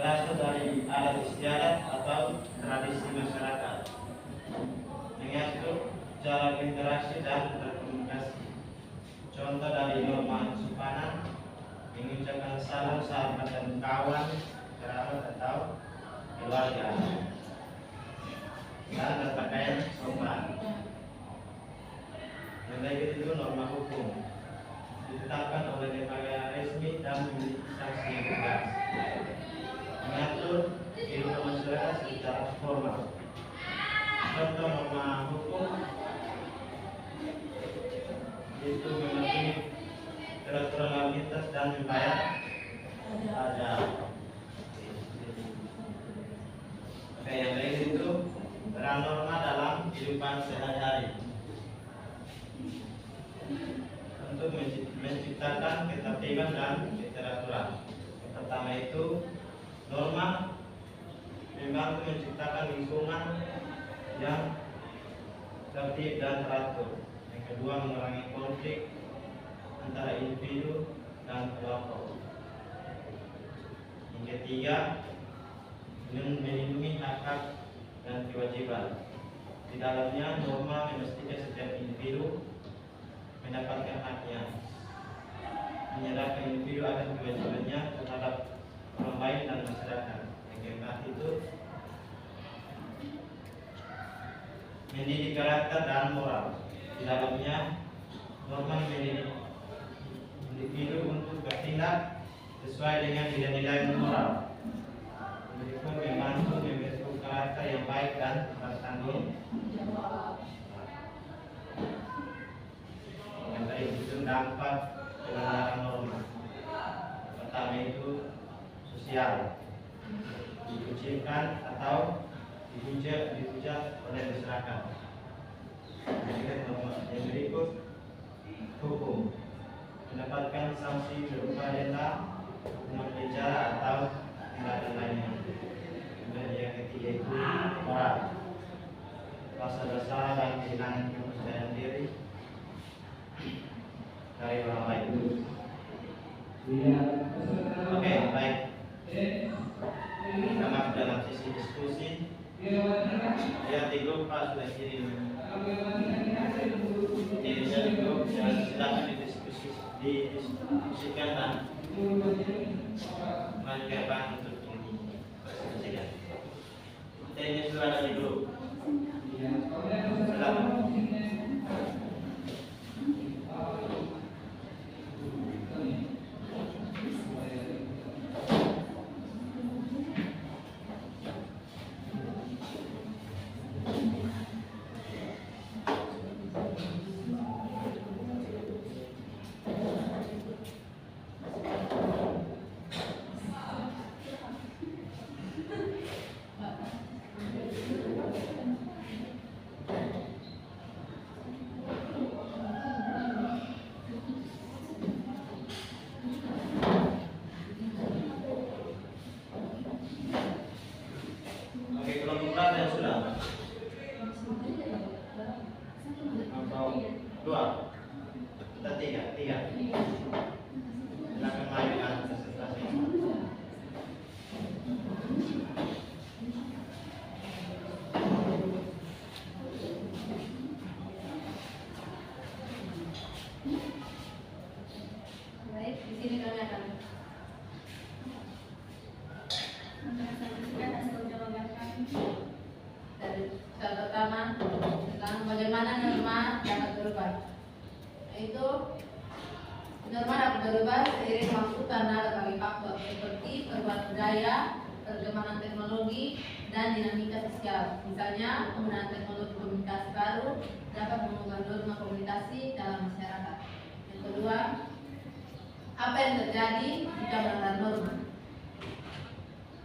Berasal dari adat istiadat atau tradisi berinteraksi dan berkomunikasi. Contoh dari norma sopanan: mengucapkan salam sahabat dan kawan, kerabat atau keluarga, dan berpakaian sopan. Yang lain itu norma hukum, ditetapkan oleh lembaga resmi dan memiliki sanksi yang tegas, mengatur kehidupan masyarakat secara formal. Contoh norma hukum itu mematuhi peraturan lalu lintas dan membayar pajak. Oke, yang lain itu peran norma dalam kehidupan sehari-hari untuk menciptakan ketertiban dan keteraturan. Yang pertama itu norma membantu menciptakan lingkungan yang tertib dan teratur. Yang kedua, mengurangi konflik antara individu dan kelompok. Yang ketiga, melindungi hak-hak dan kewajiban. Di dalamnya norma memastikan setiap individu mendapatkan haknya, menyerahkan individu akan kewajibannya terhadap orang lain dan masyarakat. Yang keempat itu mendidik karakter dan moral. Di dalamnya norma mendidik individu untuk bertindak sesuai dengan nilai-nilai moral. Berikut membantu membentuk karakter yang baik dan bertanggung jawab. Yang lain itu dampak pelanggaran norma. Pertama itu sosial, dikucilkan atau dihujat oleh masyarakat. Yang berikut hukum, mendapatkan sanksi berupa denda, hukuman penjara atau tindakan lainnya. Dan yang ketiga itu moral, rasa bersalah dan kehilangan kepercayaan diri dari orang lain. Oke, baik. Kita masuk dalam sesi diskusi. Lihat di grup Pak sudah kirim. Dirinya di grup dan silakan didiskusikan dan mencoba untuk didiskusikan. Ini sudah ada di grup. Silakan. Norma dapat berubah seiring waktu karena berbagai faktor seperti perubahan budaya, perkembangan teknologi, dan dinamika sosial. Misalnya, penggunaan teknologi komunikasi baru dapat mengubah norma komunikasi dalam masyarakat. Yang kedua, apa yang terjadi jika melanggar norma?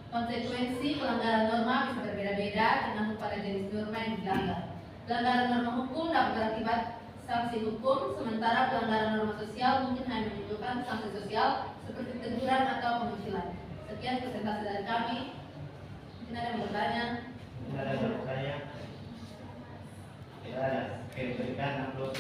Konsekuensi pelanggaran norma bisa berbeda-beda tergantung pada jenis norma yang dilanggar. Pelanggaran norma hukum dapat berakibat sanksi hukum, sementara pelanggaran norma sosial mungkin hanya menimbulkan sanksi sosial seperti teguran atau pengucilan. Sekian presentasi dari kami. Mungkin ada yang bertanya? Tidak ada yang bertanya? Tidak ada. Oke, berikan upload.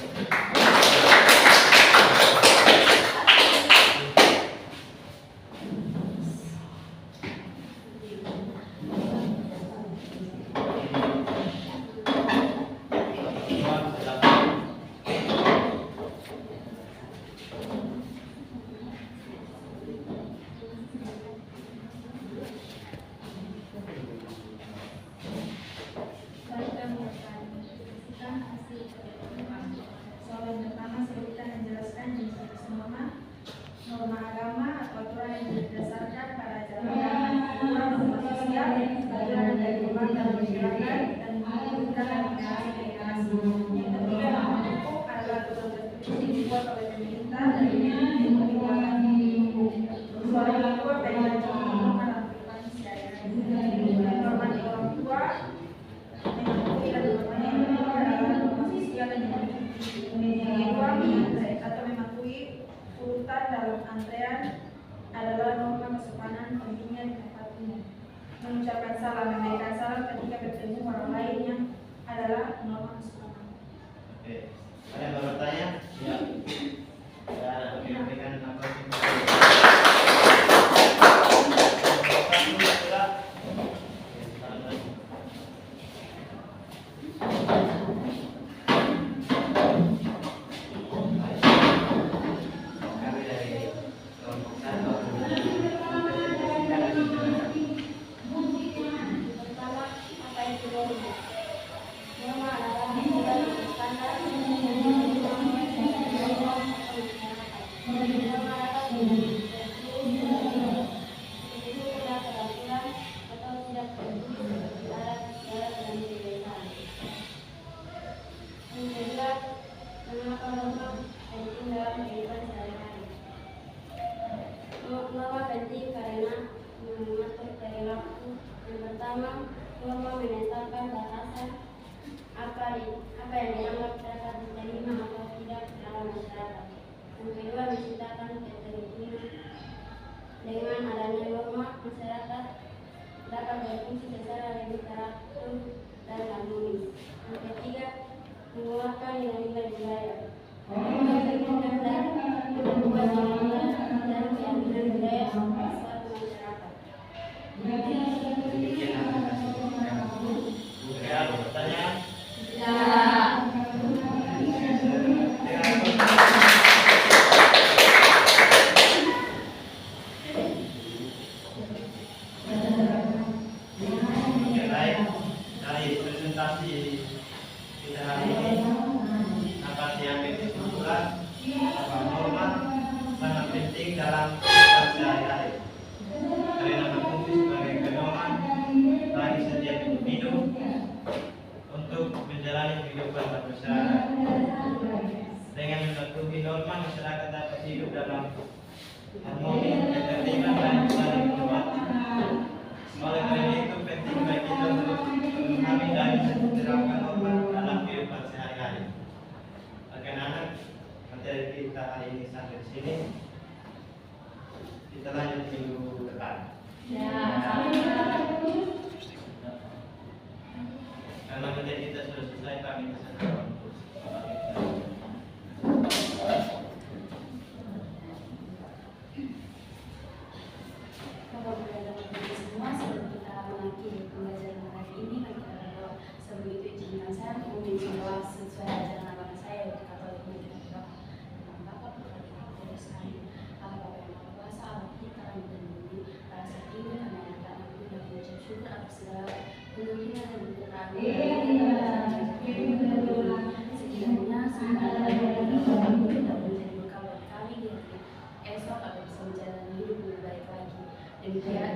mengucapkan salam, memberikan salam ketika bertemu orang lain yang adalah norma Islam. Oke. Ada yang mau bertanya? Ya. Ya, menyampaikan apa sih? Kami dari kelompok satu Pertama, apa itu norma? Norma adalah aturan atau standar yang ditetapkan oleh kelompok atau masyarakat. Norma dapat itu adalah peraturan atau tidak tertulis seperti adat istiadat dan kebiasaan. Yang kedua, mengapa norma penting dalam kehidupan sehari-hari? Norma penting karena mengatur perilaku. Yang pertama, norma menetapkan batasan apa yang dianggap dapat diterima atau tidak dalam masyarakat. Yang kedua, menciptakan ketertiban. Dengan adanya norma, masyarakat dapat berfungsi secara lebih teratur dan harmonis. Yang ketiga, menguatkan nilai-nilai budaya. Norma berkembang dan membuat nilai dan keyakinan budaya suatu masyarakat. demikian aplikasi. Oke, ada pertanyaan? Oke, baik. Dari presentasi kita hari ini dapat diambil kesimpulan bahwa norma sangat penting dalam kehidupan sehari-hari karena berfungsi sebagai pedoman bagi setiap individu untuk menjalani kehidupan bermasyarakat. Dengan mematuhi norma, masyarakat dapat hidup dalam harmoni, ketertiban dan saling menghormati. Oleh karena itu penting bagi kita untuk memahami dan menerapkan norma dalam kehidupan sehari-hari. Anak-anak, materi kita hari ini sampai di sini. Kita lanjut minggu depan. Karena materi kita sudah selesai, kami kesana untuk Bapak Ibu semua, sebelum kita mengakhiri pembelajaran hari ini, sebelum itu izinkan saya untuk menjawab sesuai ajaran agama saya yaitu Katolik menjadi Bapak dengan Bapak Ibu sekali. Allah Bapa yang Maha Kuasa, Allah kita kami terlindungi pada saat ini kami akan mengaku dan mengucap syukur atas segala pengampunan dan berkat sekiranya segala yang dapat menjadi bekal bagi kami di esok agar bisa menjalani hidup lebih baik lagi. Demikian